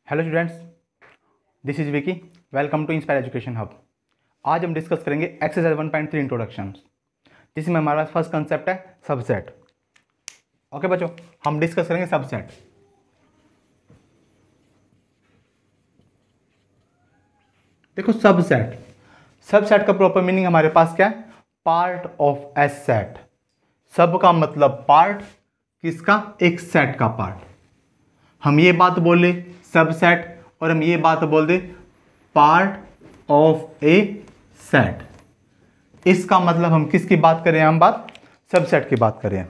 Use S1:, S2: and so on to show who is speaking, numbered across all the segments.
S1: Hello students, this is Vicky. Welcome to inspire education hub. आज हम discuss करेंगे exercise 1.3 introduction, जिसमें हमारा फर्स्ट कंसेप्ट है सबसेट। ओके बच्चों, हम डिस्कस करेंगे सबसेट। देखो सबसेट का प्रॉपर मीनिंग हमारे पास क्या है? Part of A set. सब का मतलब पार्ट, किसका? एक सेट का पार्ट। हम ये बात बोले सबसेट और हम ये बात बोल दे पार्ट ऑफ ए सेट। इसका मतलब हम किसकी बात करें? हम बात सबसेट की बात करें।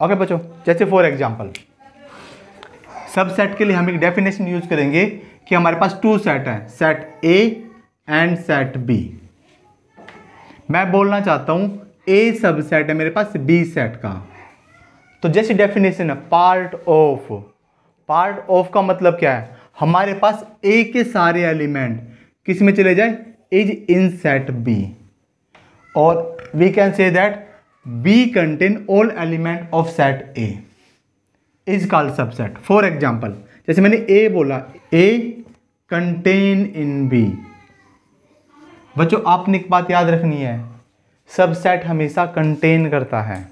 S1: ओके बच्चों, जैसे फॉर एग्जांपल सबसेट के लिए हम एक डेफिनेशन यूज करेंगे कि हमारे पास टू सेट हैं, set A and set B. मैं बोलना चाहता हूं ए सबसेट है मेरे पास बी सेट का। तो जैसी डेफिनेशन है पार्ट ऑफ का मतलब क्या है? हमारे पास ए के सारे एलिमेंट किस में चले जाए? इज इन सेट बी, और we can say that B contain all element of set A is called subset. For example जैसे मैंने ए बोला, ए कंटेन इन बी। बच्चों आपने एक बात याद रखनी है, सबसेट हमेशा कंटेन करता है।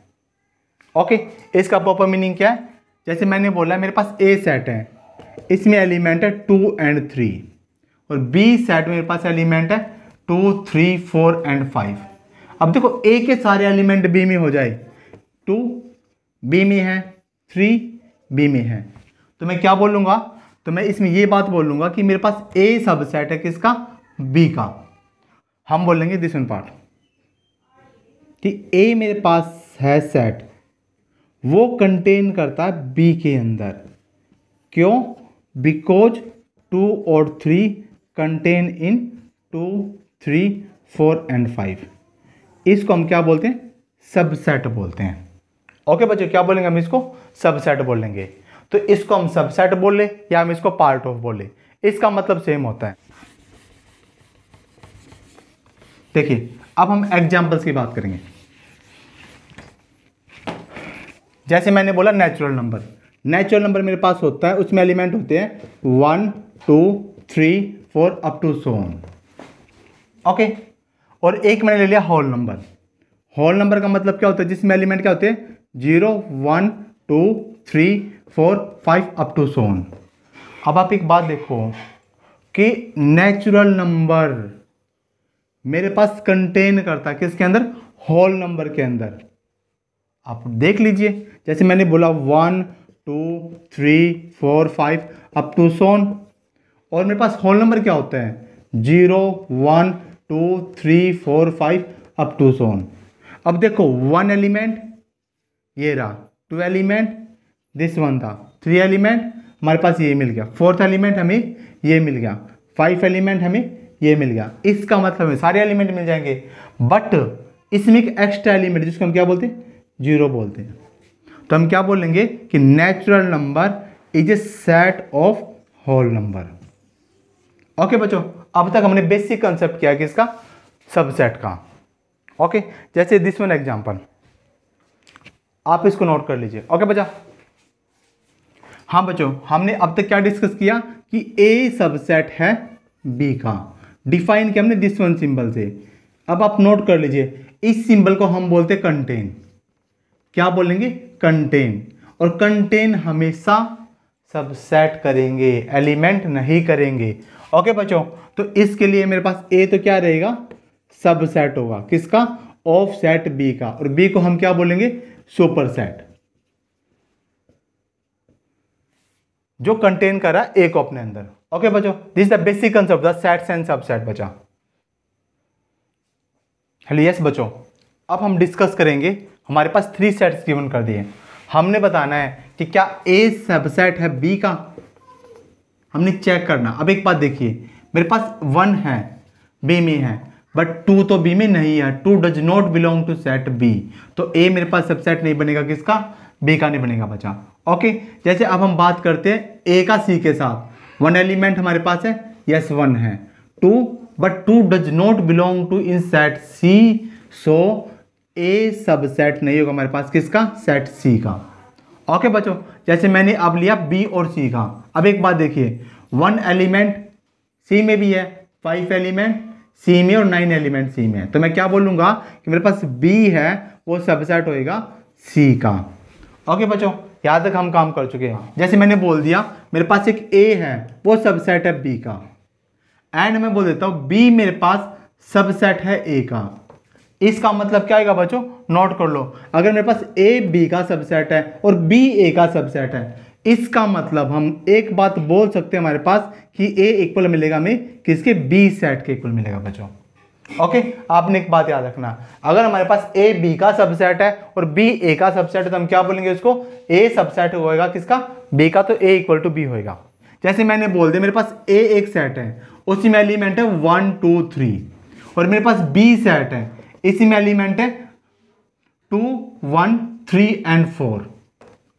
S1: ओके, इसका प्रॉपर मीनिंग क्या है? जैसे मैंने बोला मेरे पास ए सेट है, इसमें एलिमेंट है 2 and 3, और बी सेट में मेरे पास एलिमेंट है 2, 3, 4 and 5। अब देखो ए के सारे एलिमेंट बी में हो जाए, 2 बी में है, 3 बी में है, तो मैं क्या बोलूंगा? तो मैं इसमें ये बात बोलूंगा कि मेरे पास ए सबसेट है किसका? बी का। हम बोलेंगे दिस वन पार्ट कि ए मेरे पास है सेट, वो कंटेन करता है बी के अंदर। क्यों? बिकॉज 2 और 3 कंटेन इन 2, 3, 4 and 5। इसको हम क्या बोलते हैं? सबसेट बोलते हैं। ओके बच्चों, क्या बोलेंगे हम? इसको सबसेट बोलेंगे। तो इसको हम सबसेट बोल ले या हम इसको पार्ट ऑफ बोले, इसका मतलब सेम होता है। देखिए अब हम एग्जाम्पल्स की बात करेंगे। जैसे मैंने बोला नेचुरल नंबर मेरे पास होता है, उसमें एलिमेंट होते हैं 1, 2, 3, 4 up to so on. Okay, और एक मैंने ले लिया होल नंबर का मतलब क्या होता है? जिसमें एलिमेंट क्या होते हैं? 0, 1, 2, 3, 4, 5 अप टू सो ऑन। अब आप एक बात देखो कि नेचुरल नंबर मेरे पास कंटेन करता है किसके अंदर? होल नंबर के अंदर। आप देख लीजिए, जैसे मैंने बोला 1, 2, 3, 4, 5 अप टू सो ऑन, और मेरे पास होल नंबर क्या होता है? 0, 1, 2, 3, 4, 5 अप टू सो ऑन। अब देखो 1 एलिमेंट ये रहा, 2 एलिमेंट दिस वन था, 3 एलिमेंट हमारे पास ये मिल गया, 4th एलिमेंट हमें ये मिल गया, 5 एलिमेंट हमें ये मिल गया। इसका मतलब है सारे एलिमेंट मिल जाएंगे, बट इसमें एक एक्स्ट्रा एलिमेंट जिसको हम क्या बोलते हैं? 0 बोलते हैं। तो हम क्या बोलेंगे कि natural number is a set of whole number. Okay बच्चों, अब तक हमने बेसिक कंसेप्ट किया किसका? सबसेट का। ओके, जैसे दिस वन एग्जांपल, आप इसको नोट कर लीजिए। ओके बच्चा, हाँ बच्चों, हमने अब तक क्या डिस्कस किया कि ए सबसेट है बी का। डिफाइन किया हमने दिस वन सिंबल से। अब आप नोट कर लीजिए, इस सिंबल को हम बोलते हैं कंटेन। क्या बोलेंगे? कंटेन। और कंटेन हमेशा सबसेट करेंगे, एलिमेंट नहीं करेंगे। ओके बच्चों, तो इसके लिए मेरे पास ए तो क्या रहेगा? सबसेट होगा किसका? ऑफ सेट बी का, और बी को हम क्या बोलेंगे? सुपरसेट, जो कंटेन कर रहा है ए को अपने अंदर। ओके बच्चों, this is the basic concept the sets and subset बच्चा। हेलो यस बच्चों, अब हम डिस्कस करेंगे। हमारे पास 3 सेट्स गिवन कर दिए, हमने बताना है कि क्या ए सबसेट है बी का, हमने चेक करना। अब एक बात देखिए, मेरे पास 1 है बी में है, बट 2 तो बी में नहीं है, 2 does not belong to set B, तो ए मेरे पास सबसेट नहीं बनेगा किसका? बी का नहीं बनेगा बच्चा। ओके, जैसे अब हम बात करते हैं ए का सी के साथ। 1 एलिमेंट हमारे पास है, यस 1 है, 2 but 2 does not belong to in set C, so A subset नहीं होगा हमारे पास किसका? सेट सी का। ओके बच्चों, जैसे मैंने अब लिया बी और सी का, अब एक बात देखिए, 1 एलिमेंट सी में भी है, 5 एलिमेंट सी में और 9 एलिमेंट सी में है, तो मैं क्या बोलूँगा कि मेरे पास बी है वो सबसेट होएगा सी का। ओके बच्चों, यहाँ तक हम काम कर चुके हैं। जैसे मैंने बोल दिया मेरे पास एक ए है वो सबसेट है बी का, एंड मैं बोल देता हूँ बी मेरे पास सबसेट है ए का। इसका मतलब क्या आएगा बच्चों, नोट कर लो, अगर मेरे पास ए बी का सबसेट है और बी ए का सबसेट है, इसका मतलब हम एक बात बोल सकते हैं हमारे पास कि ए इक्वल मिलेगा हमें किसके, बी सेट के इक्वल मिलेगा बच्चों। ओके, आपने एक बात याद रखना, अगर हमारे पास ए बी का सबसेट है और बी ए का सबसेट है तो हम क्या बोलेंगे उसको, ए सबसेट होएगा किसका, बी का, तो ए इक्वल टू बी होएगा। जैसे मैंने बोल दिया मेरे पास ए एक सेट है, उसी में एलिमेंट है 1 2 3, और मेरे पास बी सेट है, इसी में एलिमेंट है 2 1 3 एंड 4।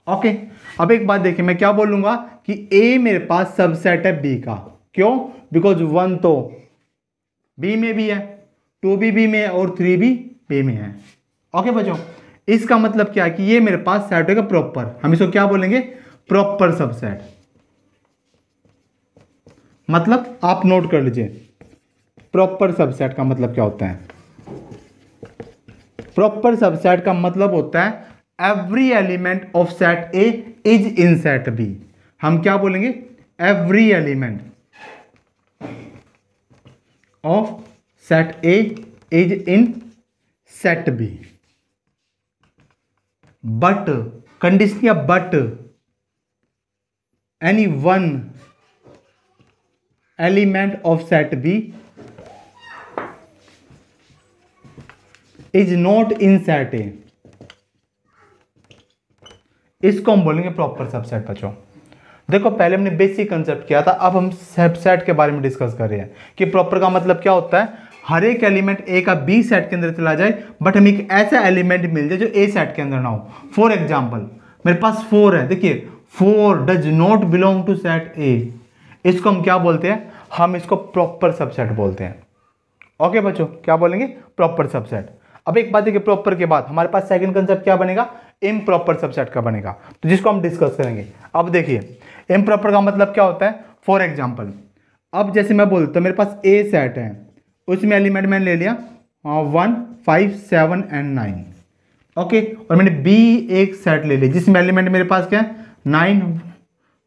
S1: ओके, अब एक बात देखिए, मैं क्या बोलूंगा कि ए मेरे पास सबसेट है बी का, क्यों, बिकॉज 1 तो बी में भी है, 2 भी बी में है और 3 भी बी में है। ओके बच्चों, इसका मतलब क्या है कि ये मेरे पास सेट होगा प्रॉपर, हम इसको क्या बोलेंगे, प्रॉपर सबसेट। मतलब आप नोट कर लीजिए प्रॉपर सबसेट का मतलब क्या होता है। प्रॉपर सबसेट का मतलब होता है every element of set A is in set B. हम क्या बोलेंगे, every element of set A is in set B, but condition, but any one element of set B is not in set A. इसको हम बोलेंगे proper subset बच्चों। देखो पहले हमने बेसिक कंसेप्ट किया था, अब हम सबसेट के बारे में डिस्कस कर रहे हैं कि प्रॉपर का मतलब क्या होता है, हर एक एलिमेंट ए का बी सेट के अंदर चला जाए बट हमें एक ऐसा एलिमेंट मिल जाए जो ए सेट के अंदर ना हो। फॉर एग्जांपल मेरे पास 4 है, देखिए 4 does not belong to set A, इसको हम क्या बोलते हैं, हम इसको प्रॉपर सबसेट बोलते हैं। ओके बच्चों, क्या बोलेंगे, प्रॉपर सबसेट। अब एक बात देखिए, प्रॉपर के बाद हमारे पास सेकंड कंसेप्ट क्या बनेगा, इम्प्रॉपर सबसेट का बनेगा, तो जिसको हम डिस्कस करेंगे। अब देखिए इम्प्रॉपर का मतलब क्या होता है, फॉर एग्जांपल अब जैसे मैं बोलता हूँ मेरे पास ए सेट है, उसमें एलिमेंट मैंने ले लिया 1 5 7 एंड 9। ओके, और मैंने बी एक सेट ले लिया जिसमें एलिमेंट मेरे पास क्या है 9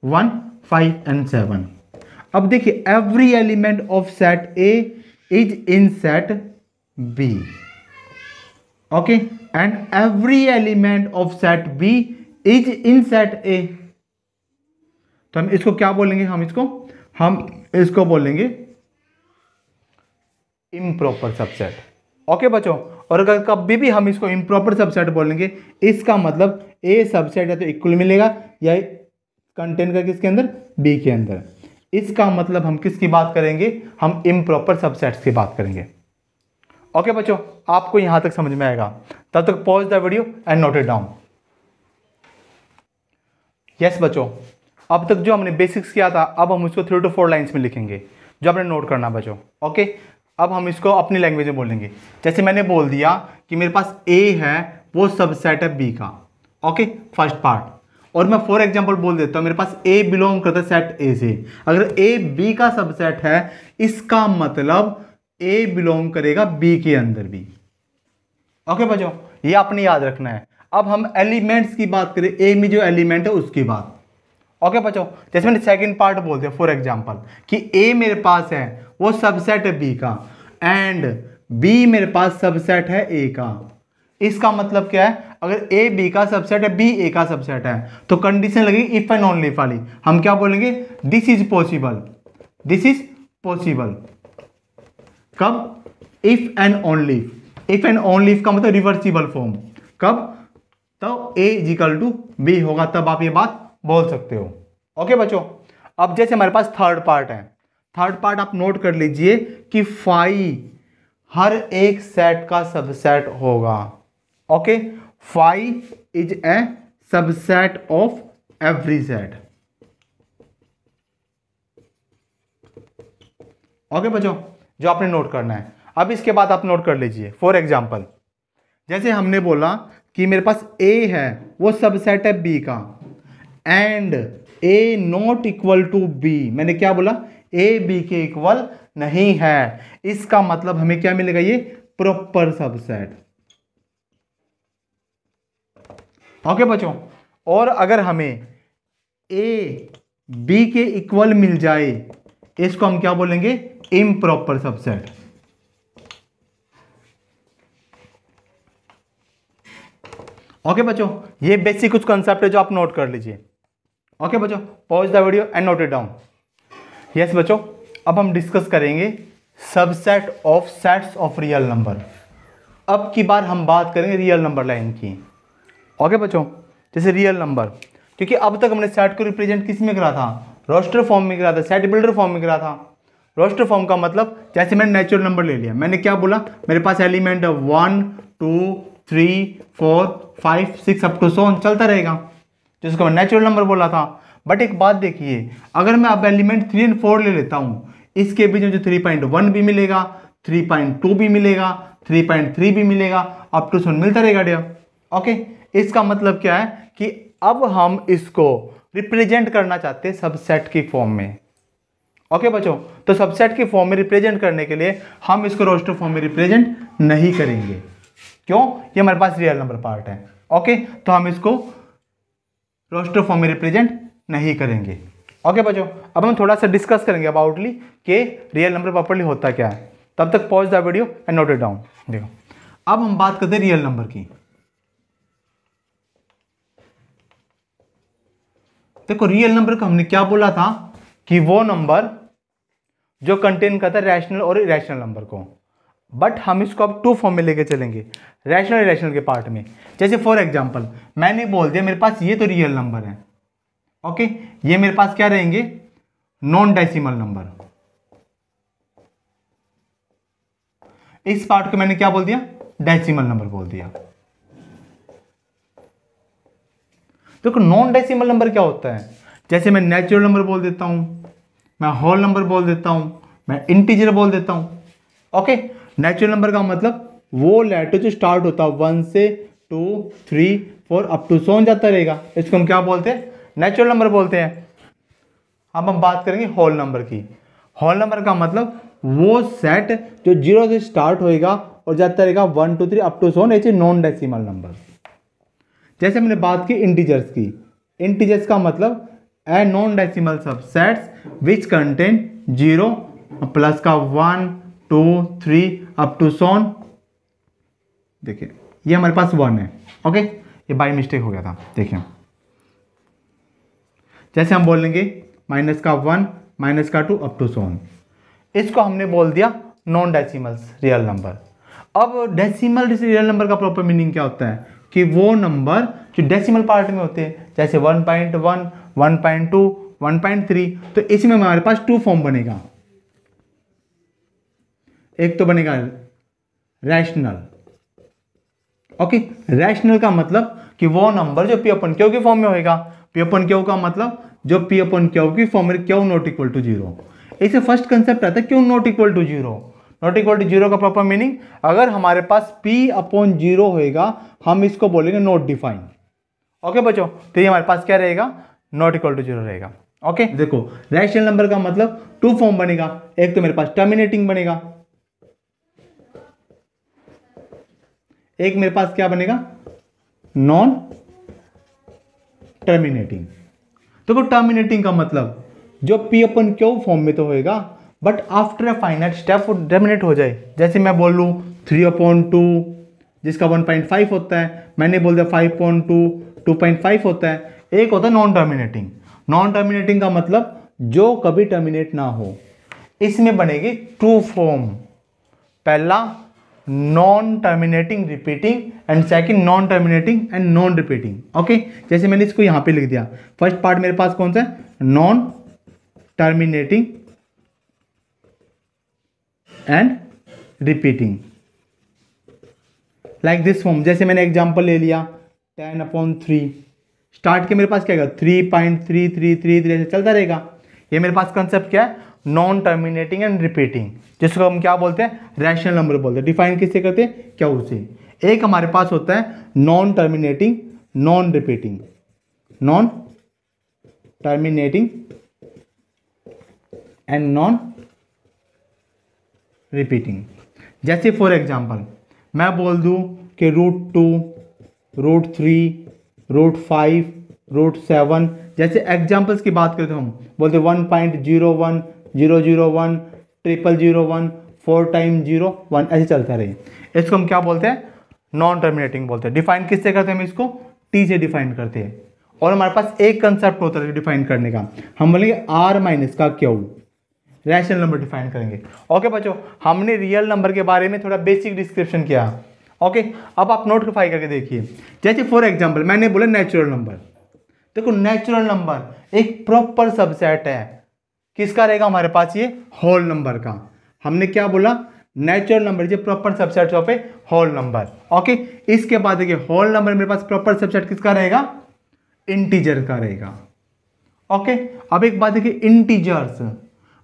S1: 1 5 एंड 7। अब देखिए every element of set A is in set B, okay, and every element of set B is in set A. तो हम इसको क्या बोलेंगे, हम इसको बोलेंगे इम्प्रॉपर सबसेट। ओके बच्चों, और अगर कभी भी हम इसको इम्प्रॉपर सबसेट बोलेंगे, इसका मतलब ए सबसेट है तो इक्वल मिलेगा या कंटेन का किसके अंदर, बी के अंदर। इसका मतलब हम किसकी बात करेंगे, हम इम्प्रॉपर सबसेट्स की बात करेंगे। ओके बच्चों, आपको यहां तक समझ में आएगा, तब तक pause the video and note it down. Yes बच्चों, अब तक जो हमने बेसिक्स किया था अब हम उसको 3 to 4 लाइन्स में लिखेंगे जो आपने नोट करना बच्चों। ओके, अब हम इसको अपनी लैंग्वेज में बोलेंगे। जैसे मैंने बोल दिया कि मेरे पास ए है वो सबसेट है बी का, ओके, फर्स्ट पार्ट, और मैं फॉर एग्जांपल बोल देता हूं मेरे पास ए बिलोंग करता है सेट ए से। अगर ए बी का सबसेट है इसका मतलब ए बिलोंग करेगा बी के अंदर भी। ओके बच्चों, ये आपने याद रखना है। अब हम एलिमेंट्स की बात करें, ए में जो एलिमेंट है उसकी बात। ओके बच्चों, जैसे मैंने सेकंड पार्ट बोल दिया फॉर एग्जांपल कि ए मेरे पास है वो सबसेट है बी का एंड बी मेरे पास सबसेट है ए का। इसका मतलब क्या है, अगर ए बी का सबसेट है बी ए का सबसेट है तो कंडीशन लगेगी इफ एंड ओनली वाली। हम क्या बोलेंगे, this is possible, this is possible. कब, if and only. If and only का मतलब रिवर्सिबल फॉर्म, कब, तो A is equal to B होगा तब आप ये बात बोल सकते हो। ओके बच्चों, अब जैसे हमारे पास थर्ड पार्ट है, थर्ड पार्ट आप नोट कर लीजिए कि फाई हर एक सेट का सबसेट होगा। Okay, phi is a subset of every set. Okay बच्चों, जो आपने नोट करना है। अब इसके बाद आप नोट कर लीजिए, फॉर एग्जांपल जैसे हमने बोला कि मेरे पास ए है वो सबसेट है बी का and A not equal to B, मैंने क्या बोला, ए बी के इक्वल नहीं है, इसका मतलब हमें क्या मिलेगा, ये प्रॉपर सबसेट। ओके बच्चों, और अगर हमें ए बी के इक्वल मिल जाए, इसको हम क्या बोलेंगे, इम्प्रॉपर सबसेट। ओके बच्चों, ये बेसिक कुछ कंसेप्ट है जो आप नोट कर लीजिए। ओके बच्चों, pause the video and note it down. Yes बच्चों, अब हम डिस्कस करेंगे subset of sets of real number. अब की बार हम बात करेंगे रियल नंबर लाइन की। ओके बच्चों, जैसे रियल नंबर, क्योंकि अब तक हमने सेट को रिप्रेजेंट किस में करा था, रोस्टर फॉर्म में करा था, सेट बिल्डर फॉर्म में करा था। रोस्टर फॉर्म का मतलब, जैसे मैंने नेचुरल नंबर ले लिया, मैंने क्या बोला, मेरे पास एलिमेंट है 1 2 3 4 5 6 अप टू सो ऑन, चलता रहेगा, जिसको मैं नेचुरल नंबर बोला था। बट एक बात देखिए, अगर मैं अब एलिमेंट 3 और 4 ले लेता हूँ, इसके बीच में जो 3.1 भी मिलेगा, 3.2 भी मिलेगा, 3.3 भी मिलेगा, अप टू सो मिलता रहेगा डियर। ओके, इसका मतलब क्या है कि अब हम इसको रिप्रेजेंट करना चाहते हैं सबसेट की फॉर्म में। ओके बच्चों, तो सबसेट की फॉर्म में रिप्रेजेंट करने के लिए हम इसको रोस्टर फॉर्म में रिप्रेजेंट नहीं करेंगे। क्यों? ये हमारे पास रियल नंबर पार्ट है। ओके, तो हम इसको रोस्टर फॉर्म में रिप्रेजेंट नहीं करेंगे। ओके बच्चों, अब हम थोड़ा सा डिस्कस करेंगे अबाउटली कि रियल नंबर प्रॉपर्ली होता क्या है। तब तक pause the video and note it down. देखो, अब हम बात करते हैं रियल नंबर की। देखो, रियल नंबर का हमने क्या बोला था कि वो नंबर जो कंटेन करता है रैशनल और इरेशनल नंबर को। बट हम इसको अब टू फॉर्म में लेके चलेंगे, रैशनल इरेशनल के पार्ट में। जैसे फॉर एग्जांपल मैंने बोल दिया मेरे पास ये तो रियल नंबर है। ओके, ये मेरे पास क्या रहेंगे, नॉन डेसिमल नंबर। इस पार्ट को मैंने क्या बोल दिया, डेसिमल नंबर बोल दिया। देखो, नॉन डेसिमल नंबर क्या होता है, जैसे मैं नेचुरल नंबर बोल देता हूं, मैं होल नंबर बोल देता हूं, मैं इंटीजर बोल देता हूं। ओके, नेचुरल नंबर का मतलब वो लेटर जो स्टार्ट होता है 1 से 2 3 4 अप टू सो जाता रहेगा, इसको हम क्या बोलते हैं, नेचुरल नंबर बोलते हैं। अब हम बात करेंगे होल नंबर की। होल नंबर का मतलब वो सेट जो 0 से स्टार्ट होएगा और जाता रहेगा 1 2 3 up to so, non decimal number. जैसे मैंने बात की इंटीजर्स की, इंटीजर्स का मतलब a non decimal subsets which contain 0 plus का 1 2 3 अप टू सोन। देखिए, ये हमारे पास 1 है। ओके, ये बाय मिस्टेक हो गया था। देखिए, जैसे हम बोलेंगे माइनस का 1 माइनस का 2 अप टू सोन, इसको हमने बोल दिया नॉन डेसिमल्स रियल नंबर। अब डेसिमल रियल नंबर का प्रॉपर मीनिंग क्या होता है कि वो नंबर जो डेसिमल पार्ट में होते हैं, जैसे 1.1 1.2 1.3, तो इसमें हमारे पास टू फॉर्म बनेगा। एक तो बनेगा रैशनल। ओके, रैशनल का मतलब कि वो नंबर जो पी अपन क्यू की फॉर्म में होएगा। पी अपन क्यू का मतलब जो पी अपन क्यू की फॉर्म में क्यू नॉट इक्वल टू 0। इसे फर्स्ट कंसेप्ट आता है Q not equal to 0। Not equal to 0 का प्रॉपर मीनिंग, अगर हमारे पास p अपॉन 0 होएगा हम इसको बोलेंगे नॉट डिफाइन। ओके बच्चों, तो ये हमारे पास क्या रहेगा, नॉट इक्वल टू 0 रहेगा। ओके, देखो रैशनल नंबर का मतलब टू फॉर्म बनेगा। एक तो मेरे पास टर्मिनेटिंग बनेगा, एक मेरे पास क्या बनेगा, नॉन टर्मिनेटिंग। देखो, टर्मिनेटिंग का मतलब जो p अपन क्यू फॉर्म में तो होएगा but after a finite step वो टर्मिनेट हो जाए। जैसे मैं बोल लूँ 3/2 जिसका 1.5 होता है, मैंने बोल दिया 5/2 2.5 होता है। एक होता है नॉन टर्मिनेटिंग। नॉन टर्मिनेटिंग का मतलब जो कभी टर्मिनेट ना हो। इसमें बनेगी टू फॉर्म, पहला non terminating repeating and second non terminating and non repeating. Okay, जैसे मैंने इसको यहां पे लिख दिया, फर्स्ट पार्ट मेरे पास कौन सा है, non terminating and repeating, like this form. जैसे मैंने एग्जांपल ले लिया 10/3, स्टार्ट के मेरे पास क्या आएगा 3.333 ऐसे चलता रहेगा। ये मेरे पास कंसेप्ट क्या है, नॉन टर्मिनेटिंग एंड रिपीटिंग, जिसको हम क्या बोलते हैं, रैशनल नंबर बोलते हैं। डिफाइन किससे करते हैं, क्यू से। एक हमारे पास होता है non terminating non repeating, non terminating and non repeating. जैसे फॉर एग्जांपल मैं बोल दूं कि √2, √3, √5, √7, जैसे एग्जांपल्स की बात करें तो हम बोलते 1.01, 001, 0001, 4 टाइम 01, ऐसे चलता रहे। इसको हम क्या बोलते हैं? नॉन टर्मिनेटिंग बोलते हैं। डिफाइन किससे करते हैं? हम इसको टी से डिफाइन करते हैं। और हमारे पास एक कंसेप्ट होता है डिफाइन करने का, हम बोलेंगे r माइनस का क्यू, रैशनल नंबर डिफाइन करेंगे। ओके बच्चों, हमने रियल नंबर के बारे में थोड़ा बेसिक डिस्क्रिप्शन किया। ओके, अब आप नोटिफाई करके देखिए। जैसे फॉर एग्जांपल मैंने बोला नेचुरल नंबर। देखो नेचुरल नंबर एक प्रॉपर सबसेट है, किसका रहेगा हमारे पास? ये होल नंबर का। हमने क्या बोला? Natural number is proper subset of a whole number. Okay, इसके बाद देखिए होल नंबर मेरे पास प्रॉपर सबसेट किसका रहेगा? इंटीजर का रहेगा। ओके, अब एक बात देखिए इंटीजर्स,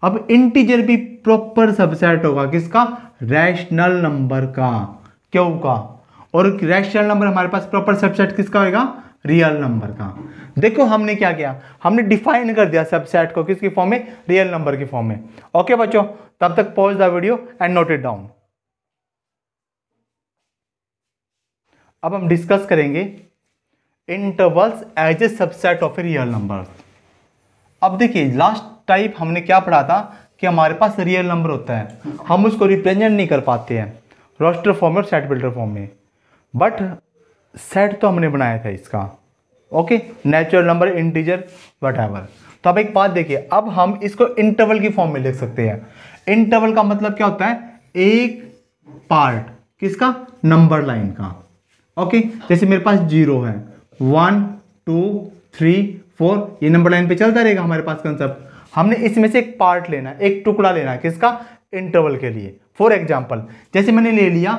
S1: अब इंटीजर भी प्रॉपर सबसेट होगा किसका? रैशनल नंबर का, क्यों का। और रैशनल नंबर हमारे पास प्रॉपर सबसेट किसका होगा? रियल नंबर का। देखो हमने क्या किया, हमने डिफाइन कर दिया सबसेट को किसकी फॉर्म में? रियल नंबर की फॉर्म में। ओके बच्चों, तब तक pause the video and note it down. अब हम डिस्कस करेंगे intervals as a subset of a real number. अब देखिए लास्ट टाइप हमने क्या पढ़ा था कि हमारे पास रियल नंबर होता है, हम उसको रिप्रेजेंट नहीं कर पाते हैं रोस्टर फॉर्म में और सेट बिल्डर फॉर्म में, बट सेट तो हमने बनाया था इसका। Okay, natural number, integer, whatever. तो अब एक बात देखिए, अब हम इसको इंटरवल की फॉर्म में लिख सकते हैं। इंटरवल का मतलब क्या होता है? एक पार्ट किसका? नंबर लाइन का। ओके, जैसे मेरे पास 0 है, 1 2 3 4, ये नंबर लाइन पे चलता रहेगा हमारे पास कंसेप्ट। हमने इसमें से एक पार्ट लेना है, एक टुकड़ा लेना है किसका? इंटरवल के लिए। फॉर एग्जांपल जैसे मैंने ले लिया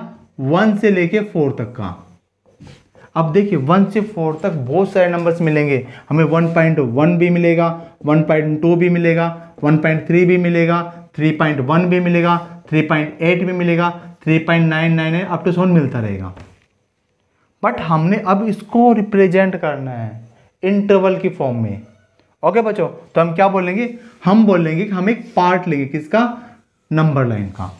S1: 1 से लेके 4 तक का। अब देखिए 1 से 4 तक बहुत सारे नंबर्स मिलेंगे, हमें 1.1 भी मिलेगा, 1.2 भी मिलेगा, 1.3 भी मिलेगा, 3.1 भी मिलेगा, 3.8 भी मिलेगा, 3.999 अप टू 7 मिलता रहेगा। बट हमने अब इसको रिप्रेजेंट करना है इंटरवल की फॉर्म में। ओके बच्चों, तो हम क्या बोलेंगे? हम बोलेंगे कि हम एक पार्ट लेंगे किसका? नंबर लाइन का।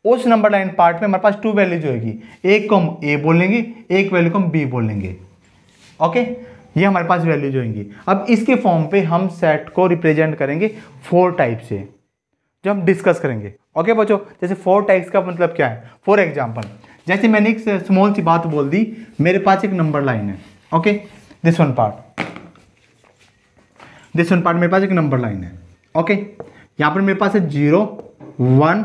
S1: उस नंबर लाइन पार्ट में हमारे पास 2 वैल्यूज होगी, एक को हम ए बोलेंगे, एक वैल्यू को हम बी बोलेंगे। ओके, ये हमारे पास वैल्यूज होंगी। अब इसके फॉर्म पे हम सेट को रिप्रेजेंट करेंगे 4 टाइप से, जो हम डिस्कस करेंगे। ओके बच्चों, जैसे 4 टाइप्स का मतलब क्या है? फॉर एग्जाम्पल जैसे मैंने एक स्मॉल सी बात बोल दी, मेरे पास एक नंबर लाइन है। ओके, दिस वन पार्ट मेरे पास एक नंबर लाइन है। ओके, यहां पर मेरे पास है 0 1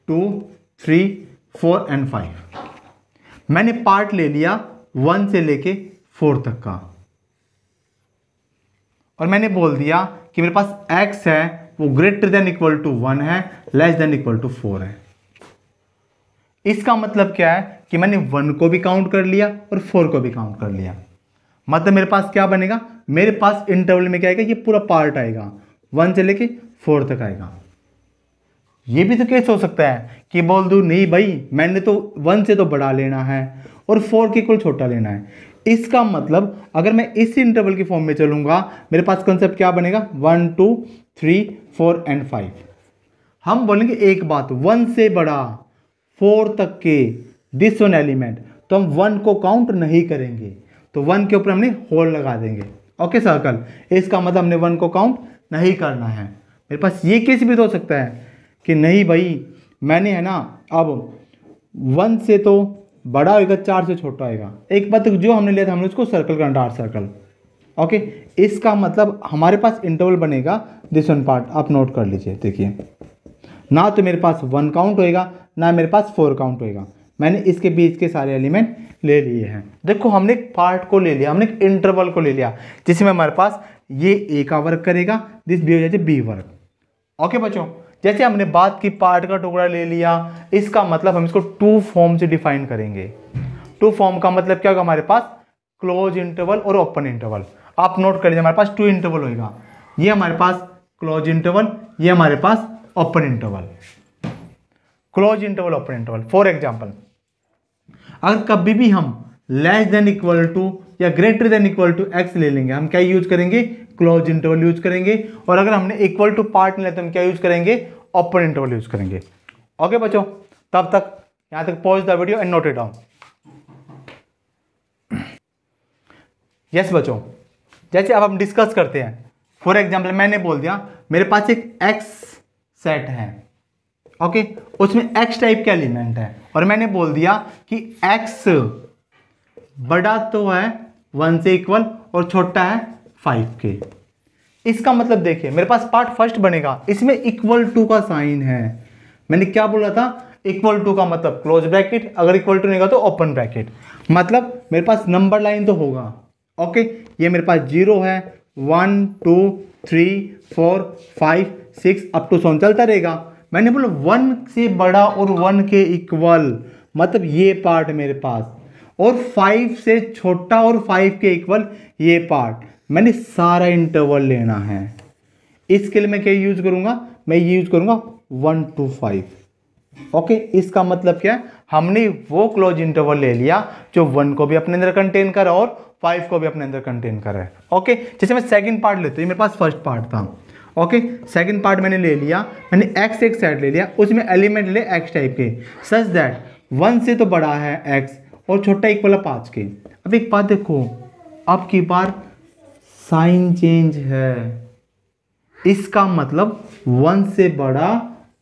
S1: 2 3 4 एंड 5। मैंने पार्ट ले लिया 1 से लेके 4 तक का, और मैंने बोल दिया कि मेरे पास x है वो ग्रेटर देन इक्वल टू 1 है, लेस देन इक्वल टू 4 है। इसका मतलब क्या है कि मैंने 1 को भी काउंट कर लिया और 4 को भी काउंट कर लिया। मतलब मेरे पास क्या बनेगा? मेरे पास इंटरवल में क्या आएगा? ये पूरा पार्ट आएगा, 1 से लेके 4 तक आएगा। ये भी तो केस हो सकता है कि बोल दूं नहीं भाई मैंने तो 1 से तो बड़ा लेना है और 4 के इक्वल छोटा लेना है। इसका मतलब अगर मैं इस इंटरवल की फॉर्म में चलूंगा, मेरे पास कंसेप्ट क्या बनेगा? 1 2 3 4 एंड 5। हम बोलेंगे एक बात, 1 से बड़ा 4 तक के दिस वन एलिमेंट, तो हम 1 को काउंट नहीं करेंगे, तो 1 के ऊपर हमने होल लगा देंगे। ओके सर्कल, इसका मतलब हमने 1 को काउंट नहीं करना है। मेरे पास ये केस भी तो हो सकता है कि नहीं भाई मैंने है ना अब 1 से तो बड़ा होगा, 4 से छोटा होगा। एक बात जो हमने लिया था हमने उसको सर्कल करना, डार्क सर्कल। ओके, इसका मतलब हमारे पास इंटरवल बनेगा दिस वन पार्ट, आप नोट कर लीजिए। देखिए ना तो मेरे पास 1 काउंट होएगा, ना मेरे पास 4 काउंट होएगा। मैंने इसके बीच के सारे एलिमेंट ले लिए हैं। देखो हमने एक पार्ट को ले लिया, हमने एक इंटरवल को ले लिया जिसमें हमारे पास ये ए का वर्क करेगा, दिस बी हो जाए बी वर्क। ओके बच्चों, जैसे हमने बात की पार्ट का टुकड़ा ले लिया, इसका मतलब हम इसको 2 फॉर्म से डिफाइन करेंगे। 2 फॉर्म का मतलब क्या होगा? हमारे पास क्लोज इंटरवल और ओपन इंटरवल। आप नोट कर लीजिए, हमारे पास 2 इंटरवल होगा। ये हमारे पास क्लोज इंटरवल, ये हमारे पास open interval. Close interval, open interval. For example अगर कभी भी हम लेस देन इक्वल टू या greater than equal to X ले लेंगे, हम क्या यूज करेंगे? क्लोज इंटरवल यूज करेंगे, और अगर हमने इक्वल टू पार्ट लिया तो हम क्या यूज करेंगे, ओपन इंटरवल यूज करेंगे। ओके बच्चों, तब तक यहां तक pause the video and note it down. Yes बच्चों, जैसे अब हम डिस्कस करते हैं, फॉर एग्जाम्पल मैंने बोल दिया मेरे पास एक एक्स सेट है, ओके, उसमें एक्स टाइप के एलिमेंट है, और मैंने बोल दिया कि एक्स बड़ा तो है 1 से इक्वल और छोटा है 5 के। इसका मतलब देखिए मेरे पास पार्ट फर्स्ट बनेगा, इसमें इक्वल टू का साइन है। मैंने क्या बोला था, इक्वल टू का मतलब क्लोज ब्रैकेट, अगर इक्वल टू नहीं होगा तो ओपन ब्रैकेट, मतलब मेरे पास नंबर लाइन तो होगा। ओके, ये मेरे पास 0 है, 1 2 3 4 5 6 अप टू 7 चलता रहेगा। मैंने बोला 1 से बड़ा और 1 के इक्वल, मतलब ये पार्ट मेरे पास, और 5 से छोटा और 5 के इक्वल ये पार्ट। मैंने सारा इंटरवल लेना है। इसके लिए मैं क्या यूज करूंगा, मैं ये यूज करूंगा 1 to 5। ओके, इसका मतलब क्या है, हमने वो क्लोज इंटरवल ले लिया जो 1 को भी अपने अंदर कंटेन करा और 5 को भी अपने अंदर कंटेन करा है। ओके, जैसे मैं सेकंड पार्ट लेते हैं, मेरे पास फर्स्ट पार्ट था। ओके, सेकंड पार्ट मैंने ले लिया, मैंने एक्स एक सेट ले लिया, उसमें एलिमेंट ले एक्स टाइप के, सच दैट 1 से तो बड़ा है एक्स और छोटा इक्वल है 5 के। अब एक बात देखो, अब की बार साइन चेंज है, इसका मतलब 1 से बड़ा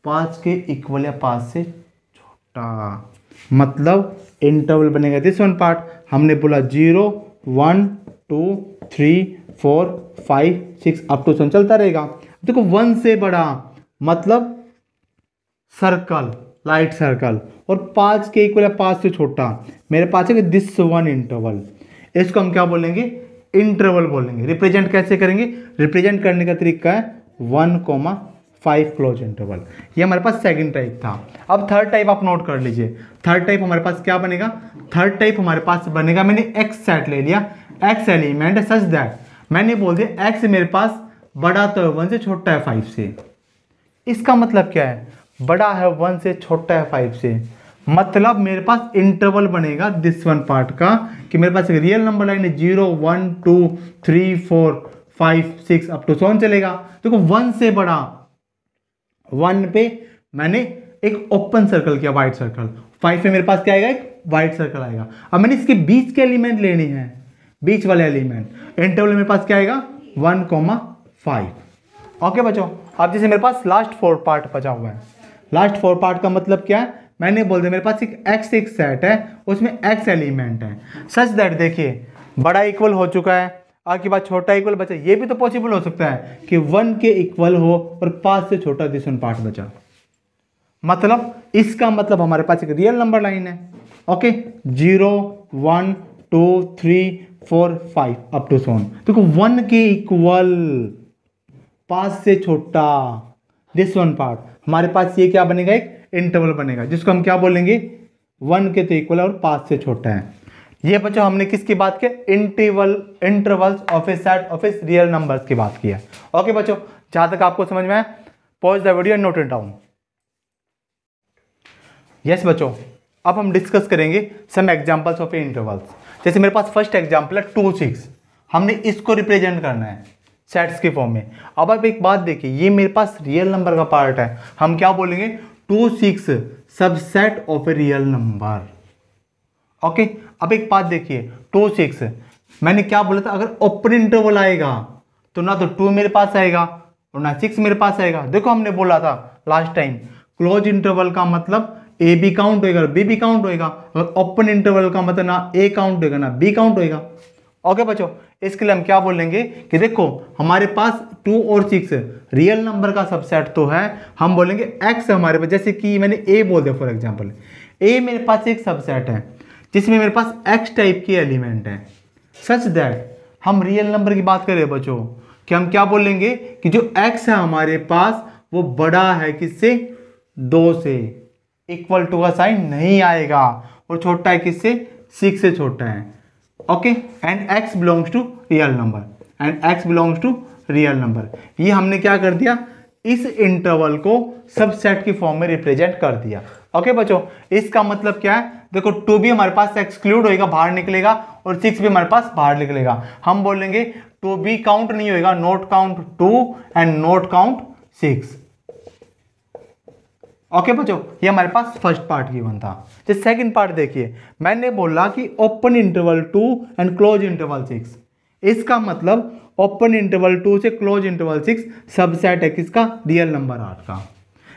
S1: 5 के इक्वल या 5 से छोटा, मतलब इंटरवल बनेगा दिस वन पार्ट। हमने बोला 0 1 2 3 4 5 6 अप टू 7 चलता रहेगा। देखो 1 से बड़ा मतलब सर्कल, लाइट सर्कल, और 5 के इक्वल या 5 से छोटा, मेरे पास है दिस वन इंटरवल। इसको हम क्या बोलेंगे, इंटरवल बोलेंगे। रिप्रेजेंट कैसे करेंगे, रिप्रेजेंट करने का तरीका है 1,5 क्लोज इंटरवल। ये हमारे पास सेकंड टाइप था। अब थर्ड टाइप आप नोट कर लीजिए। थर्ड टाइप हमारे पास क्या बनेगा, थर्ड टाइप हमारे पास बनेगा, मैंने एक्स सेट ले लिया, एक्स एलिमेंट सच दैट मैंने बोल दिया एक्स मेरे पास बड़ा तो 1 से छोटा है 5 से। इसका मतलब क्या है, बड़ा है 1 से छोटा है 5 से, मतलब मेरे पास इंटरवल बनेगा दिस वन पार्ट का, कि मेरे पास एक रियल नंबर लाइन है 0 1 2 3 4 5 6 अप टू 7 चलेगा। देखो 1 से बड़ा, 1 पे मैंने एक ओपन सर्कल किया, वाइट सर्कल, 5 पे मेरे पास क्या आएगा, एक वाइट सर्कल आएगा। अब मैंने इसके बीच के एलिमेंट लेने हैं, बीच वाले एलिमेंट, इंटरवल मेरे पास क्या आएगा 1,5। ओके बच्चों, अब जैसे मेरे पास लास्ट 4 पार्ट बचा हुआ है, लास्ट 4 पार्ट का मतलब क्या है, मैंने बोल दिया मेरे पास एक एक्स एक सेट है, उसमें एक्स एलिमेंट है, सच दैट देखिए बड़ा इक्वल हो चुका है, आपके पास छोटा इक्वल बचा। ये भी तो पॉसिबल हो सकता है कि 1 के इक्वल हो और 5 से छोटा दिस वन पार्ट बचा, मतलब इसका मतलब हमारे पास एक रियल नंबर लाइन है। Okay, 0 1 2 3 4 5 up to 7। देखो 1 के इक्वल 5 से छोटा दिस वन पार्ट, हमारे पास ये क्या बनेगा, एक इंटरवल बनेगा, जिसको हम क्या बोलेंगे 1 के तो इक्वल और 5 से छोटा है। ये बच्चों हमने किसकी बात की, intervals of A set of a real numbers की बात की है। ओके बच्चों, जहां तक आपको समझ में आया, pause the video and note it down. Yes बच्चों, अब हम डिस्कस करेंगे some examples of a intervals. जैसे मेरे पास फर्स्ट एग्जांपल है 2 6, हमने इसको रिप्रेजेंट करना है सेट्स के फॉर्म में। अब आप एक बात देखिए, ये मेरे पास रियल नंबर का पार्ट है, हम क्या बोलेंगे 2 6 subset of a real number. Okay, अब एक बात देखिए 2 6 मैंने क्या बोला था, अगर ओपन इंटरवल आएगा तो ना तो 2 मेरे पास आएगा और ना 6 मेरे पास आएगा। देखो हमने बोला था लास्ट टाइम, क्लोज इंटरवल का मतलब ए भी काउंट होएगा, बी भी काउंट होएगा, और ओपन इंटरवल का मतलब ना ए काउंट होएगा ना बी काउंट होएगा। ओके बच्चों, इसके लिए हम क्या बोलेंगे कि देखो हमारे पास 2 और 6 रियल नंबर का सबसेट तो है, हम बोलेंगे एक्स हमारे पास, जैसे कि मैंने ए बोल दिया फॉर एग्जांपल, ए मेरे पास एक सबसेट है जिसमें मेरे पास एक्स टाइप के एलिमेंट है, सच दैट हम रियल नंबर की बात करें बच्चों कि हम क्या बोलेंगे कि जो एक्स है हमारे पास वो बड़ा है किससे, 2 से, इक्वल टू का साइन नहीं आएगा, और छोटा है किससे, 6 से छोटा है। Okay, and x belongs to real number, and x belongs to real number. ये हमने क्या कर दिया, इस इंटरवल को सबसेट की फॉर्म में रिप्रेजेंट कर दिया। ओके बच्चों, इसका मतलब क्या है, देखो 2 भी हमारे पास एक्सक्लूड होएगा, बाहर निकलेगा, और 6 भी हमारे पास बाहर निकलेगा। हम बोलेंगे 2 भी काउंट नहीं होएगा, note count 2 and note count 6। Okay बच्चों, ये हमारे पास फर्स्ट पार्ट गिवन था। जो सेकंड पार्ट देखिए, मैंने बोला कि open interval 2 and close interval 6। इसका मतलब ओपन इंटरवल 2 से क्लोज इंटरवल 6 सबसेट है किसका, रियल नंबर आर का।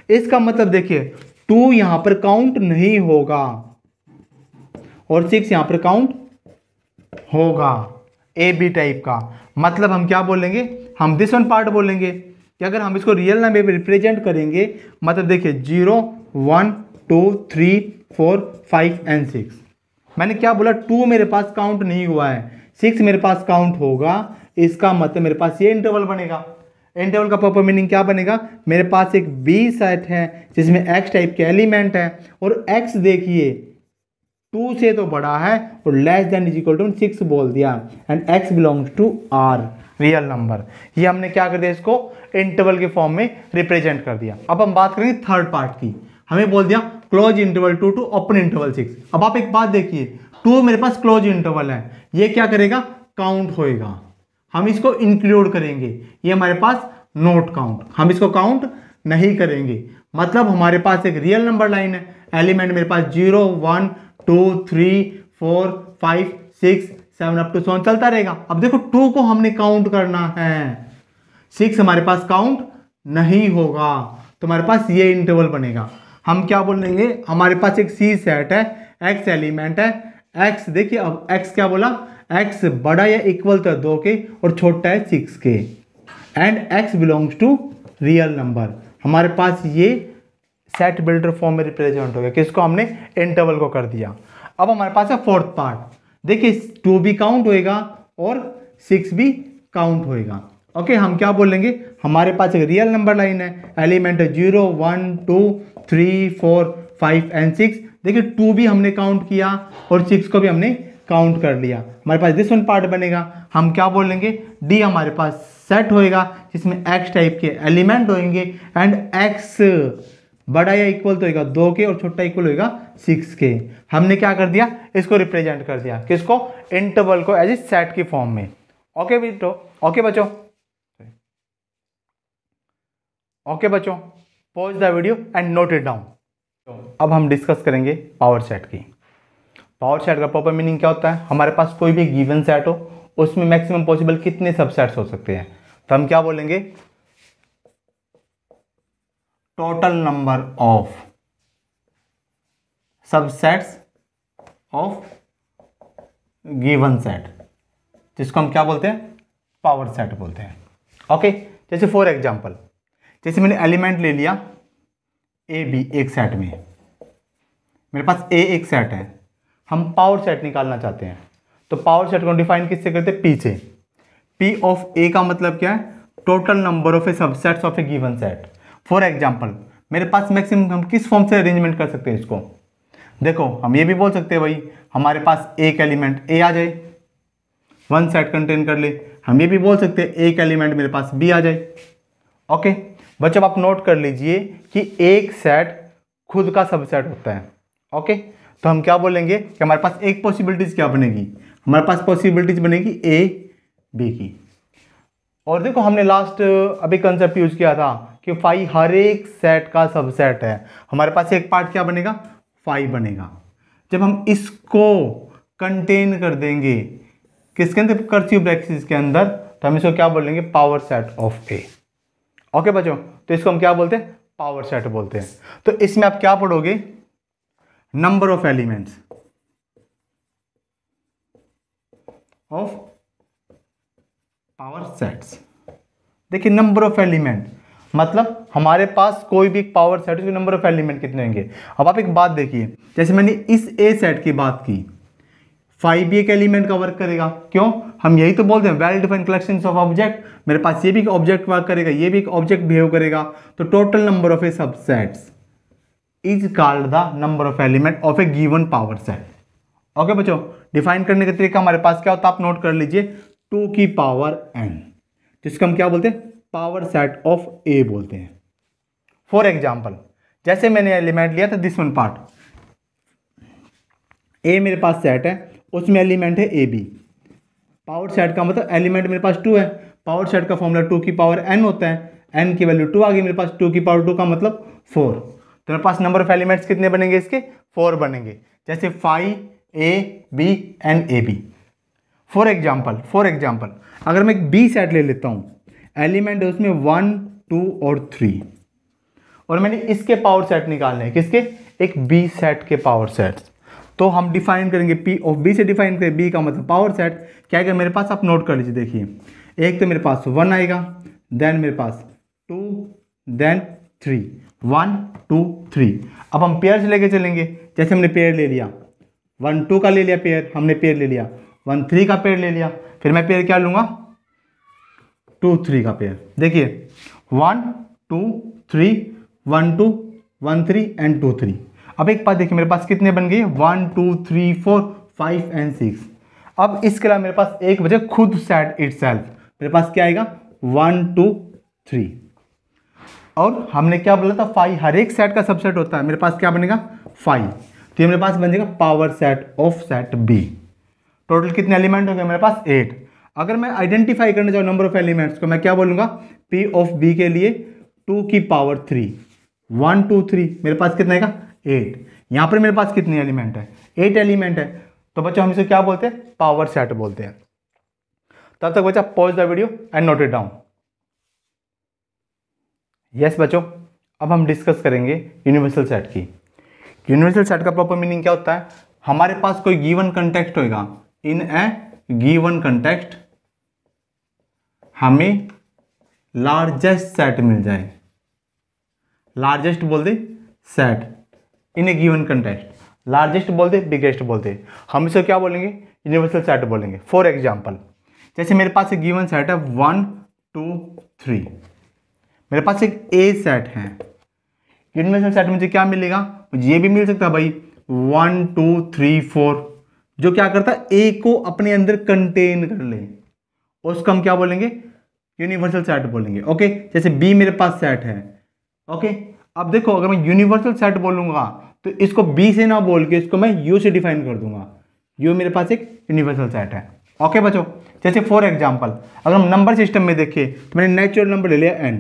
S1: इसका मतलब देखिए 2 यहां पर काउंट नहीं होगा और 6 यहां पर काउंट होगा, ए बी टाइप का। मतलब हम क्या बोलेंगे, हम दिस वन पार्ट बोलेंगे कि अगर हम इसको रियल नंबर में रिप्रेजेंट करेंगे, मतलब देखिए 0 1 2 3 4 5 एंड 6। मैंने क्या बोला, 2 मेरे पास काउंट नहीं हुआ है, 6 मेरे पास काउंट होगा। इसका मतलब मेरे पास ये इंटरवल बनेगा। इंटरवल का प्रॉपर मीनिंग क्या बनेगा, मेरे पास एक बी सेट है जिसमें एक्स टाइप के एलिमेंट है, और एक्स देखिए 2 से तो बड़ा है और less than is equal to 6 बोल दिया, and x belongs to R real number. ये हमने क्या कर दिया, इसको इंटरवल के फॉर्म में रिप्रेजेंट कर दिया। अब हम बात करेंगे थर्ड पार्ट की। हमें बोल दिया close interval 2 to open interval 6। अब आप एक बात देखिए, 2 मेरे पास क्लोज इंटरवल है, ये क्या करेगा, काउंट होएगा, हम इसको इंक्लूड करेंगे। ये हमारे पास नोट काउंट, हम इसको काउंट नहीं करेंगे। मतलब हमारे पास एक रियल नंबर लाइन है, एलिमेंट मेरे पास 0 1 2 3 4 5 6 7 अप टू 7 चलता रहेगा। अब देखो 2 को हमने काउंट करना है, 6 हमारे पास काउंट नहीं होगा, तो हमारे पास ये इंटरवल बनेगा। हम क्या बोलेंगे, हमारे पास एक सी सेट है, एक्स एलिमेंट है, एक्स देखिए, अब एक्स क्या बोला, एक्स बड़ा या इक्वल तो 2 के और छोटा है 6 के, and x belongs to real number. हमारे पास ये सेट बिल्डर फॉर्म में रिप्रेजेंट हो गया, किसको हमने इंटरवल को कर दिया। अब हमारे पास है फोर्थ पार्ट, देखिए 2 भी काउंट होएगा और 6 भी काउंट होएगा। ओके, हम क्या बोलेंगे, हमारे पास एक रियल नंबर लाइन है, एलिमेंट है 0 1 2 3 4 5 एंड 6। देखिए 2 भी हमने काउंट किया और 6 को भी हमने काउंट कर लिया। हमारे पास दिस वन पार्ट बनेगा, हम क्या बोलेंगे, डी हमारे पास सेट होएगा जिसमें एक्स टाइप के एलिमेंट होंगे, एंड एक्स बड़ा या इक्वल तो होगा 2 के और छोटा इक्वल होगा 6 के। हमने क्या कर दिया, इसको रिप्रेजेंट कर दिया, किसको, इंटरवल को एज ए सेट की फॉर्म में। ओके बेटो, ओके बच्चों, ओके बच्चों, pause the video and note it down. अब हम डिस्कस करेंगे पावर सेट की। पावर सेट का प्रॉपर मीनिंग क्या होता है, हमारे पास कोई भी गिवन सेट हो, उसमें मैक्सिमम पॉसिबल कितने सबसेट्स हो सकते हैं, तो हम क्या बोलेंगे, total number of subsets of given set, जिसको हम क्या बोलते हैं, पावर सेट बोलते हैं। ओके, जैसे फॉर एग्जांपल, जैसे मैंने एलिमेंट ले लिया ए बी एक सेट में, मेरे पास ए एक सेट है, हम पावर सेट निकालना चाहते हैं, तो पावर सेट को डिफाइन किससे करते हैं, पी से। पी ऑफ ए का मतलब क्या है, total number of A subsets of A given set. For example, मेरे पास मैक्सिमम हम किस फॉर्म से अरेंजमेंट कर सकते हैं इसको, देखो हम ये भी बोल सकते हैं भाई हमारे पास एक एलिमेंट ए आ जाए, वन सेट कंटेन कर ले। हम ये भी बोल सकते हैं एक एलिमेंट मेरे पास बी आ जाए। ओके बच्चों, आप नोट कर लीजिए कि एक सेट खुद का सबसेट होता है। ओके, तो हम क्या बोलेंगे कि हमारे पास एक पॉसिबिलिटीज क्या बनेगी, हमारे पास पॉसिबिलिटीज बनेगी ए बी की। और देखो हमने लास्ट अभी कंसेप्ट यूज किया था कि फाई हर एक सेट का सबसेट है, हमारे पास एक पार्ट क्या बनेगा, फाई बनेगा। जब हम इसको कंटेन कर देंगे किसके अंदर, कर्सिव ब्रैकेट्स के अंदर, तो हम इसको क्या बोलेंगे, power set of A. Okay बच्चों, तो इसको हम क्या बोलते हैं, पावर सेट बोलते हैं। तो इसमें आप क्या पढ़ोगे, number of elements of power sets. देखिए नंबर ऑफ एलिमेंट मतलब हमारे पास कोई भी पावर सेट है, नंबर ऑफ एलिमेंट कितने होंगे। अब आप एक बात देखिए, जैसे मैंने इस ए सेट की बात की, फाइव भी एक एलिमेंट का वर्क करेगा, क्यों, हम यही तो बोलते हैं well defined collections of object. मेरे पास ये भी एक ऑब्जेक्ट वर्क करेगा, ये भी एक ऑब्जेक्ट बिहेव करेगा, तो total number of A subsets is called the number of element of A given power set. Okay बच्चों, डिफाइन करने का तरीका हमारे पास क्या होता है, आप नोट कर लीजिए, 2 की पावर n, जिसको हम क्या बोलते हैं, पावर सेट ऑफ ए बोलते हैं। फॉर एग्जाम्पल जैसे मैंने एलिमेंट लिया था दिस वन पार्ट, ए मेरे पास सेट है, उसमें एलिमेंट है ए बी। पावर सेट का मतलब एलिमेंट मेरे पास 2 है, पावर सेट का फॉर्मूला 2 की पावर n होता है, n की वैल्यू 2 आ गई मेरे पास, 2 की पावर 2 का मतलब 4। तो मेरे पास नंबर ऑफ एलिमेंट्स कितने बनेंगे इसके, 4 बनेंगे, जैसे phi A B and A B. For example अगर मैं एक बी सेट ले लेता हूँ, एलिमेंट है उसमें 1 2 और 3, और मैंने इसके पावर सेट निकालने हैं, किसके, एक बी सेट के पावर सेट्स। तो हम डिफाइन करेंगे पी ऑफ बी से डिफाइन करें, बी का मतलब पावर सेट क्या आएगा मेरे पास, आप नोट कर लीजिए। देखिए एक तो मेरे पास 1 आएगा, देन मेरे पास 2, देन 3, 1 2 3। अब हम पेयर से लेके चलेंगे, जैसे हमने पेयर ले लिया, 1 2 का ले लिया पेयर, हमने पेयर ले लिया, 1 3 का पेयर ले लिया, फिर मैं पेयर क्या लूँगा, 2 3 का पेयर। देखिए 1 2 3 1 2 1 3 एंड 2 3। अब एक बात देखिए मेरे पास कितने बन गए, 1 2 3 4 5 एंड 6। अब इसके अलावा मेरे पास एक बचे खुद सेट इटसेल्फ, मेरे पास क्या आएगा 1 2 3। और हमने क्या बोला था, 5 हर एक सेट का सबसेट होता है, मेरे पास क्या बनेगा 5। तो ये मेरे पास बन जाएगा power set of set B. Total कितने एलिमेंट हो गए मेरे पास 8। अगर मैं आइडेंटिफाई करना चाहूँ नंबर ऑफ एलिमेंट्स को, मैं क्या बोलूँगा, पी ऑफ बी के लिए 2 की पावर 3, 1 2 3, मेरे पास कितना आएगा 8। यहाँ पर मेरे पास कितने एलिमेंट है, 8 एलिमेंट है। तो बच्चों हम इसे क्या बोलते हैं, पावर सेट बोलते हैं। तब तक बच्चा pause the video and note it down. Yes बच्चों, अब हम डिस्कस करेंगे यूनिवर्सल सेट की। यूनिवर्सल सेट का प्रॉपर मीनिंग क्या होता है, हमारे पास कोई गिवन कंटेक्स्ट होगा, इन ए गिवन कंटेक्स्ट हमें लार्जेस्ट सेट मिल जाए, लार्जेस्ट बोल दे सेट इन ए गिवन कंटेक्स्ट, लार्जेस्ट बोल दे बिगेस्ट बोल दे, हम इसे क्या बोलेंगे, यूनिवर्सल सेट बोलेंगे। फॉर एग्जांपल जैसे मेरे पास एक गिवन सेट है 1 2 3, मेरे पास एक ए सेट है, यूनिवर्सल सेट मुझे क्या मिलेगा, मुझे ये भी मिल सकता है भाई 1 2 3 4, जो क्या करता है ए को अपने अंदर कंटेन कर ले, उसको हम क्या बोलेंगे, यूनिवर्सल सेट बोलेंगे। ओके, जैसे बी मेरे पास सेट है। ओके, अब देखो अगर मैं यूनिवर्सल सेट बोलूंगा तो इसको बी से ना बोल के इसको मैं यू से डिफाइन कर दूंगा, यू मेरे पास एक यूनिवर्सल सेट है। ओके बच्चों, जैसे फॉर एग्जांपल अगर हम नंबर सिस्टम में देखें तो मैंने नेचुरल नंबर ले लिया n,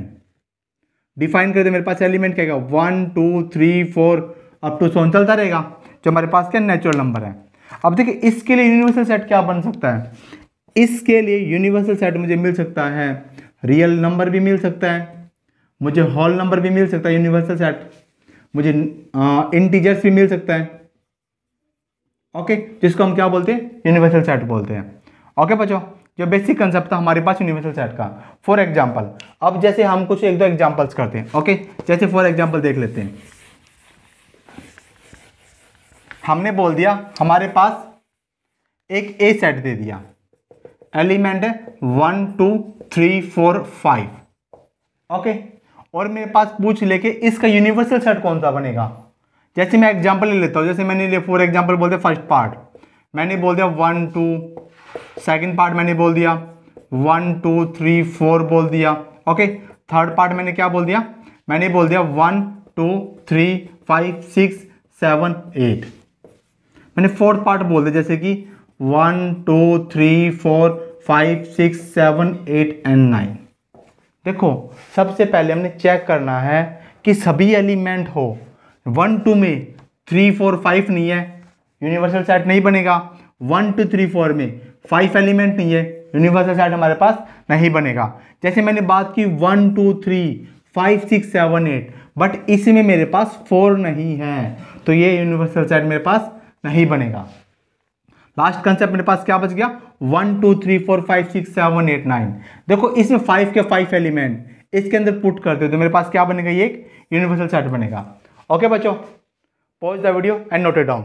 S1: डिफाइन कर दे, मेरे पास एलिमेंट क्या है 1 2 3 4 अप टू 7 चलता रहेगा, जो हमारे पास क्या नेचुरल नंबर है। अब देखिए इसके लिए यूनिवर्सल सेट क्या बन सकता है, इसके लिए यूनिवर्सल सेट मुझे मिल सकता है रियल नंबर भी मिल सकता है, मुझे होल नंबर भी मिल सकता है यूनिवर्सल सेट, मुझे इंटीजर्स भी मिल सकता है। ओके, जिसको हम क्या बोलते हैं, यूनिवर्सल सेट बोलते हैं। ओके बच्चों, जो बेसिक कंसेप्ट था हमारे पास यूनिवर्सल सेट का। फॉर एग्जांपल अब जैसे हम कुछ एक दो एग्जांपल्स करते हैं। ओके, जैसे फॉर एग्जांपल देख लेते हैं, हमने बोल दिया हमारे पास एक ए सेट दे दिया, एलिमेंट है 1 2 3 4 5। ओके, और मेरे पास पूछ लेके इसका यूनिवर्सल सेट कौन सा बनेगा। जैसे मैं एग्जांपल ले लेता हूँ, जैसे मैंने लिए फॉर एग्जांपल बोलते फर्स्ट पार्ट मैंने बोल दिया 1 2, सेकंड पार्ट मैंने बोल दिया 1 2 3 4 बोल दिया। ओके, थर्ड पार्ट मैंने क्या बोल दिया, मैंने बोल दिया 1 2 3 5 6 7 8। मैंने फोर्थ पार्ट बोल दिया जैसे कि 1 2 3 4 5 6 7 8 एंड 9। देखो सबसे पहले हमने चेक करना है कि सभी एलिमेंट हो, 1 2 में 3 4 5 नहीं है, यूनिवर्सल सेट नहीं बनेगा। 1 2 3 4 में 5 एलिमेंट नहीं है, यूनिवर्सल सेट हमारे पास नहीं बनेगा। जैसे मैंने बात की 1 2 3 5 6 7 8, बट इसमें मेरे पास 4 नहीं है, तो ये यूनिवर्सल सेट मेरे पास नहीं बनेगा। लास्ट कंसेप्ट मेरे पास क्या बच गया, 1 2 3 4 5 6 7 8 9। देखो इसमें 5 के 5 एलिमेंट इसके अंदर पुट करते हो तो मेरे पास क्या बनेगा, ये एक यूनिवर्सल सेट बनेगा। ओके बच्चों, pause the video and note it down.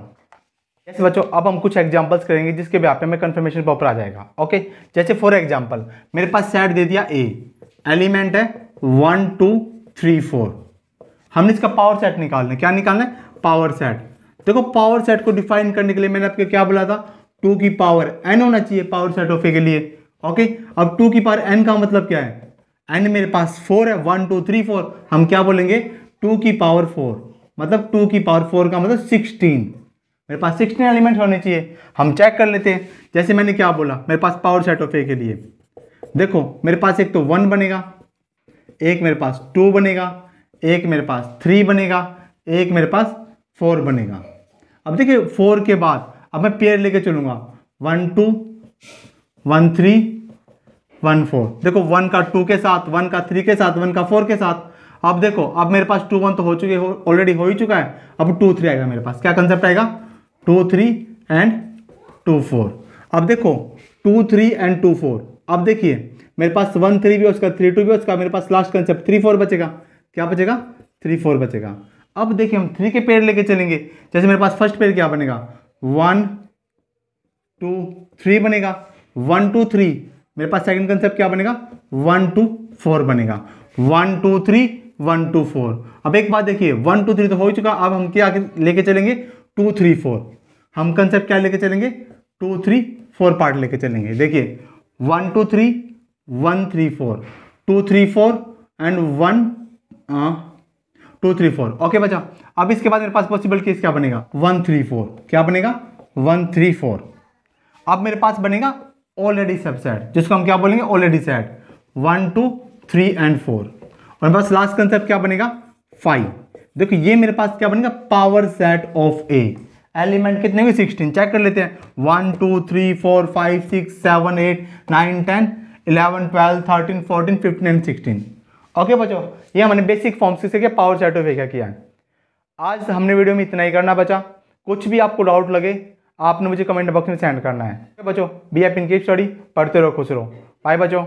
S1: Yes बच्चों, अब हम कुछ एग्जांपल्स करेंगे जिसके भी आप में कंफर्मेशन प्रॉपर आ जाएगा। ओके, जैसे फॉर एग्जांपल मेरे पास सेट दे दिया ए, एलिमेंट है 1 2 3 4। हमने इसका पावर सेट निकालना है, क्या निकालना है, पावर सेट। देखो पावर सेट को डिफाइन करने के लिए मैंने आपको क्या बोला था, 2 की पावर n होना चाहिए पावर सेट ऑफ ए के लिए। ओके, अब 2 की पावर n का मतलब क्या है, n मेरे पास 4 है, 1 2 3 4, हम क्या बोलेंगे 2 की पावर 4, मतलब 2 की पावर 4 का मतलब 16। मेरे पास 16 एलिमेंट होने चाहिए। हम चेक कर लेते हैं। जैसे मैंने क्या बोला, मेरे पास पावर सेट ऑफ ए के लिए देखो, मेरे पास एक तो 1 बनेगा, एक मेरे पास 2 बनेगा, एक मेरे पास 3 बनेगा, एक मेरे पास 4 बनेगा। अब देखिए 4 के बाद अब मैं पेयर लेके चलूंगा, 1 2 1 3 1 4। देखो 1 का 2 के साथ, 1 का 3 के साथ, 1 का 4 के साथ। अब देखो, अब मेरे पास 2 1 तो हो चुके, ऑलरेडी हो ही चुका है। अब 2 3 आएगा मेरे पास। क्या कंसेप्ट आएगा? 2 3 एंड 2 4। अब देखो 2 3 एंड 2 4। अब देखिए मेरे पास 1 3 भी उसका, 3 2 भी उसका, मेरे पास लास्ट कंसेप्ट 3 4 बचेगा। क्या बचेगा? 3 4 बचेगा। अब देखिए हम 3 के पेयर लेके चलेंगे। जैसे मेरे पास फर्स्ट पेयर क्या बनेगा? 1 2 3 बनेगा। 1 2 3। मेरे पास सेकंड कंसेप्ट क्या बनेगा? 1 2 4 बनेगा। 1 2 3 1 2 4। अब एक बात देखिए, 1 2 3 तो हो ही चुका। अब हम क्या लेके चलेंगे? 2 3 4। हम कंसेप्ट क्या लेके चलेंगे? 2 3 4 पार्ट लेके चलेंगे। देखिए 1 2 3 1 3 4, 2 3 4 एंड 1 2 3 4। ओके बचा। अब इसके बाद मेरे पास पॉसिबल केस क्या बनेगा? 1 3 4। क्या बनेगा? 1 3 4। अब मेरे पास बनेगा ऑलरेडी सबसेट, जिसको हम क्या बोलेंगे? Already set. 1 2 3 एंड 4। और मेरे पास लास्ट कंसेप्ट क्या बनेगा? 5। देखो ये मेरे पास क्या बनेगा? Power set of A. Element कितने हुए? 16। चेक कर लेते हैं। 1 2 3 4 5 6 7 8 9 10 11 12 13 14 15 एंड 16। ओके बच्चों, ये हमने बेसिक फॉर्म से सीखे पावर सेट ऑफ ए क्या किया है। आज हमने वीडियो में इतना ही करना बचा। कुछ भी आपको डाउट लगे आपने मुझे कमेंट बॉक्स में सेंड करना है। बच्चों be happy in keep study, पढ़ते रहो, खुश रहो। बाय बच्चों।